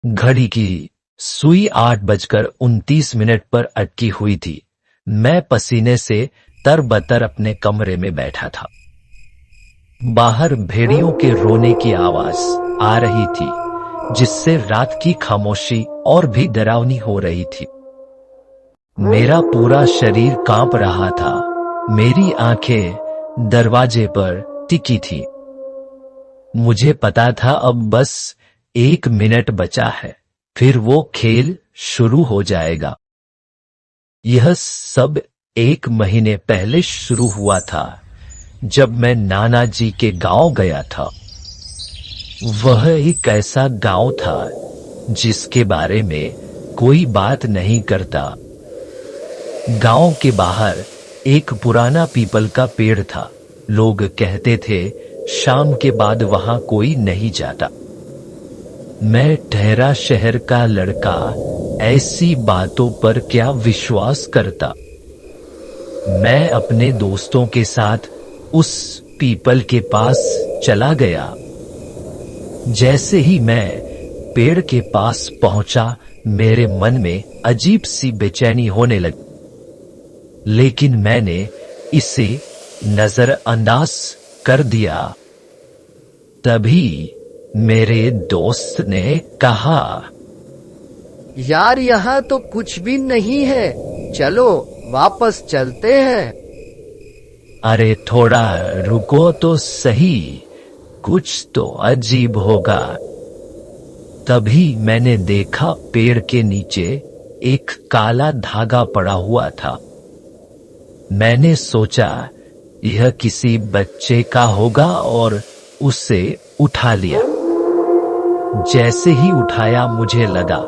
घड़ी की सुई 8:29 पर अटकी हुई थी। मैं पसीने से तरबतर अपने कमरे में बैठा था। बाहर भेड़ियों के रोने की आवाज आ रही थी, जिससे रात की खामोशी और भी डरावनी हो रही थी। मेरा पूरा शरीर कांप रहा था। मेरी आंखें दरवाजे पर टिकी थी। मुझे पता था अब बस 1 मिनट बचा है, फिर वो खेल शुरू हो जाएगा। यह सब 1 महीने पहले शुरू हुआ था, जब मैं नाना जी के गांव गया था। वह एक ऐसा गांव था जिसके बारे में कोई बात नहीं करता। गांव के बाहर एक पुराना पीपल का पेड़ था। लोग कहते थे शाम के बाद वहां कोई नहीं जाता। मैं ठहरा शहर का लड़का ऐसी बातों पर क्या विश्वास करता। मैं अपने दोस्तों के साथ उस पीपल के पास चला गया। जैसे ही मैं पेड़ के पास पहुंचा, मेरे मन में अजीब सी बेचैनी होने लगी, लेकिन मैंने इसे नजरअंदाज कर दिया। तभी मेरे दोस्त ने कहा, यार यहाँ तो कुछ भी नहीं है, चलो वापस चलते हैं। अरे थोड़ा रुको तो सही, कुछ तो अजीब होगा। तभी मैंने देखा पेड़ के नीचे एक काला धागा पड़ा हुआ था। मैंने सोचा यह किसी बच्चे का होगा और उसे उठा लिया। जैसे ही उठाया, मुझे लगा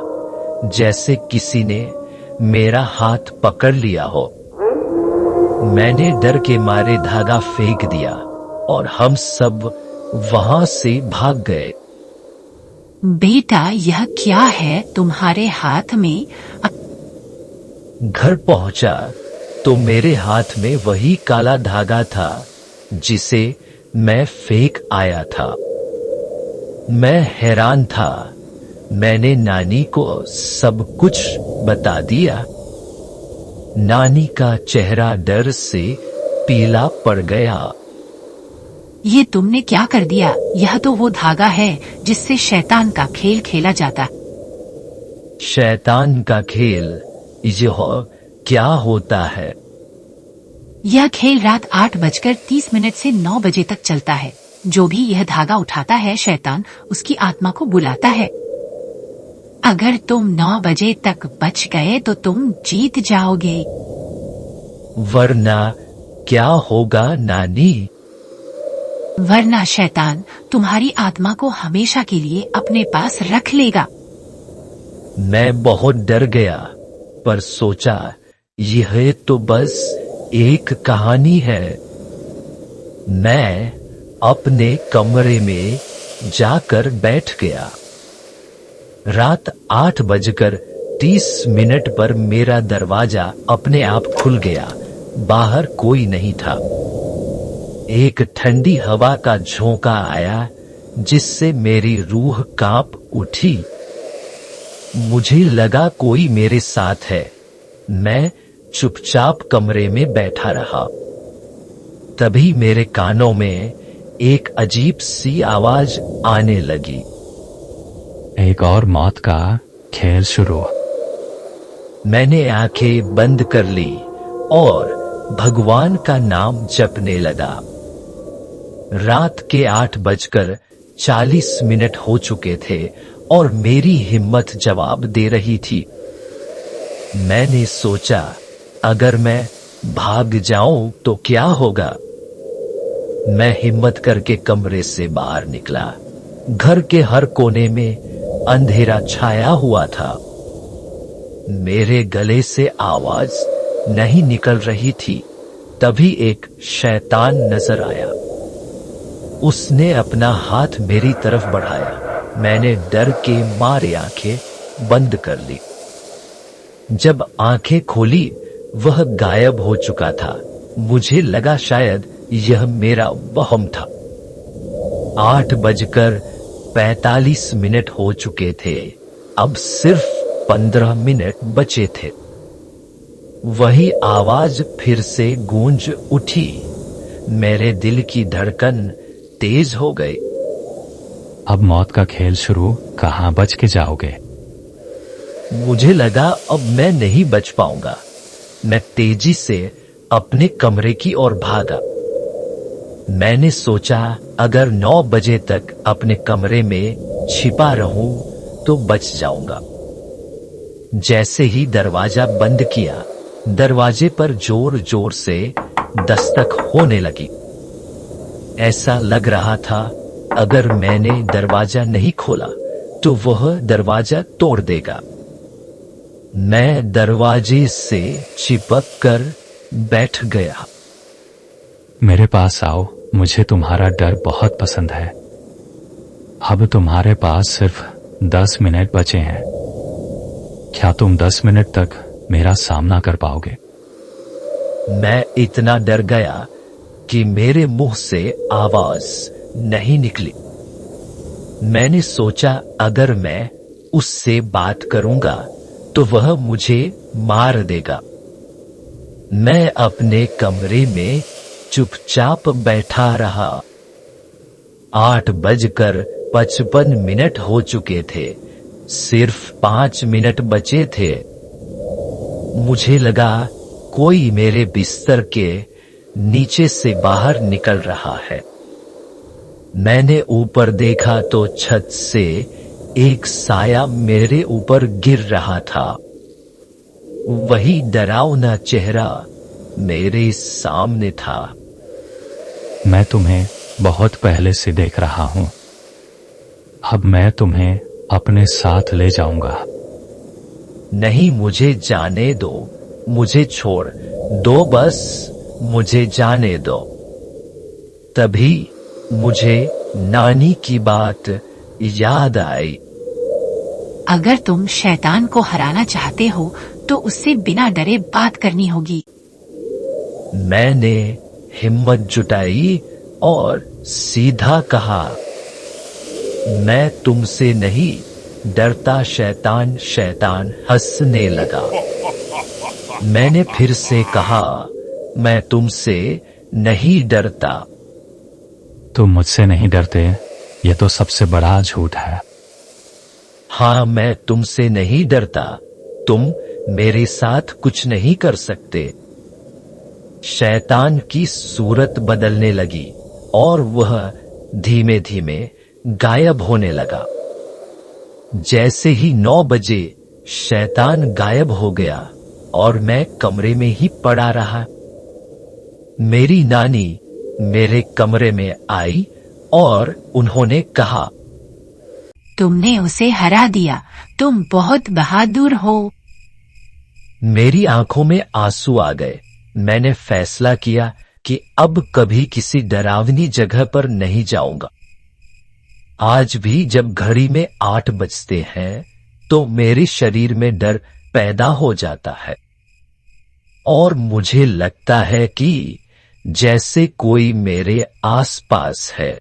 जैसे किसी ने मेरा हाथ पकड़ लिया हो। मैंने डर के मारे धागा फेंक दिया और हम सब वहां से भाग गए। बेटा, यह क्या है तुम्हारे हाथ में? घर पहुंचा तो मेरे हाथ में वही काला धागा था जिसे मैं फेंक आया था। मैं हैरान था। मैंने नानी को सब कुछ बता दिया। नानी का चेहरा डर से पीला पड़ गया। ये तुमने क्या कर दिया? यह तो वो धागा है जिससे शैतान का खेल खेला जाता। शैतान का खेल? यह क्या होता है? यह खेल रात 8:30 से 9 बजे तक चलता है। जो भी यह धागा उठाता है, शैतान उसकी आत्मा को बुलाता है। अगर तुम 9 बजे तक बच गए तो तुम जीत जाओगे। वरना क्या होगा नानी? वरना शैतान तुम्हारी आत्मा को हमेशा के लिए अपने पास रख लेगा। मैं बहुत डर गया, पर सोचा यह तो बस एक कहानी है। मैं अपने कमरे में जाकर बैठ गया। रात 8:30 पर मेरा दरवाजा अपने आप खुल गया। बाहर कोई नहीं था। एक ठंडी हवा का झोंका आया, जिससे मेरी रूह कांप उठी। मुझे लगा कोई मेरे साथ है। मैं चुपचाप कमरे में बैठा रहा। तभी मेरे कानों में एक अजीब सी आवाज आने लगी। एक और मौत का खेल शुरू। मैंने आंखें बंद कर ली और भगवान का नाम जपने लगा। रात के 8:40 हो चुके थे और मेरी हिम्मत जवाब दे रही थी। मैंने सोचा अगर मैं भाग जाऊं तो क्या होगा। मैं हिम्मत करके कमरे से बाहर निकला। घर के हर कोने में अंधेरा छाया हुआ था। मेरे गले से आवाज नहीं निकल रही थी। तभी एक शैतान नजर आया। उसने अपना हाथ मेरी तरफ बढ़ाया। मैंने डर के मारे आंखें बंद कर ली। जब आंखें खोली, वह गायब हो चुका था। मुझे लगा शायद यह मेरा वहम था। 8:45 हो चुके थे। अब सिर्फ 15 मिनट बचे थे। वही आवाज फिर से गूंज उठी। मेरे दिल की धड़कन तेज हो गई। अब मौत का खेल शुरू, कहाँ बच के जाओगे? मुझे लगा अब मैं नहीं बच पाऊंगा। मैं तेजी से अपने कमरे की ओर भागा। मैंने सोचा अगर 9 बजे तक अपने कमरे में छिपा रहूं तो बच जाऊंगा। जैसे ही दरवाजा बंद किया, दरवाजे पर जोर जोर से दस्तक होने लगी। ऐसा लग रहा था अगर मैंने दरवाजा नहीं खोला तो वह दरवाजा तोड़ देगा। मैं दरवाजे से चिपक कर बैठ गया। मेरे पास आओ, मुझे तुम्हारा डर बहुत पसंद है। अब तुम्हारे पास सिर्फ 10 मिनट बचे हैं। क्या तुम 10 मिनट तक मेरा सामना कर पाओगे? मैं इतना डर गया कि मेरे मुंह से आवाज नहीं निकली। मैंने सोचा अगर मैं उससे बात करूंगा तो वह मुझे मार देगा। मैं अपने कमरे में चुपचाप बैठा रहा। 8:55 हो चुके थे। सिर्फ 5 मिनट बचे थे। मुझे लगा कोई मेरे बिस्तर के नीचे से बाहर निकल रहा है। मैंने ऊपर देखा तो छत से एक साया मेरे ऊपर गिर रहा था। वही डरावना चेहरा मेरे सामने था। मैं तुम्हें बहुत पहले से देख रहा हूं। अब मैं तुम्हें अपने साथ ले जाऊंगा। नहीं, मुझे जाने दो। मुझे छोड़ दो, बस मुझे जाने दो। तभी मुझे नानी की बात याद आई। अगर तुम शैतान को हराना चाहते हो तो उससे बिना डरे बात करनी होगी। मैंने हिम्मत जुटाई और सीधा कहा, मैं तुमसे नहीं डरता। शैतान शैतान हंसने लगा। मैंने फिर से कहा, मैं तुमसे नहीं डरता। तुम मुझसे नहीं डरते, यह तो सबसे बड़ा झूठ है। हाँ, मैं तुमसे नहीं डरता। तुम मेरे साथ कुछ नहीं कर सकते। शैतान की सूरत बदलने लगी और वह धीमे धीमे गायब होने लगा। जैसे ही 9 बजे शैतान गायब हो गया और मैं कमरे में ही पड़ा रहा। मेरी नानी मेरे कमरे में आई और उन्होंने कहा, तुमने उसे हरा दिया। तुम बहुत बहादुर हो। मेरी आंखों में आंसू आ गए। मैंने फैसला किया कि अब कभी किसी डरावनी जगह पर नहीं जाऊंगा। आज भी जब घड़ी में 8 बजते हैं तो मेरे शरीर में डर पैदा हो जाता है और मुझे लगता है कि जैसे कोई मेरे आसपास है।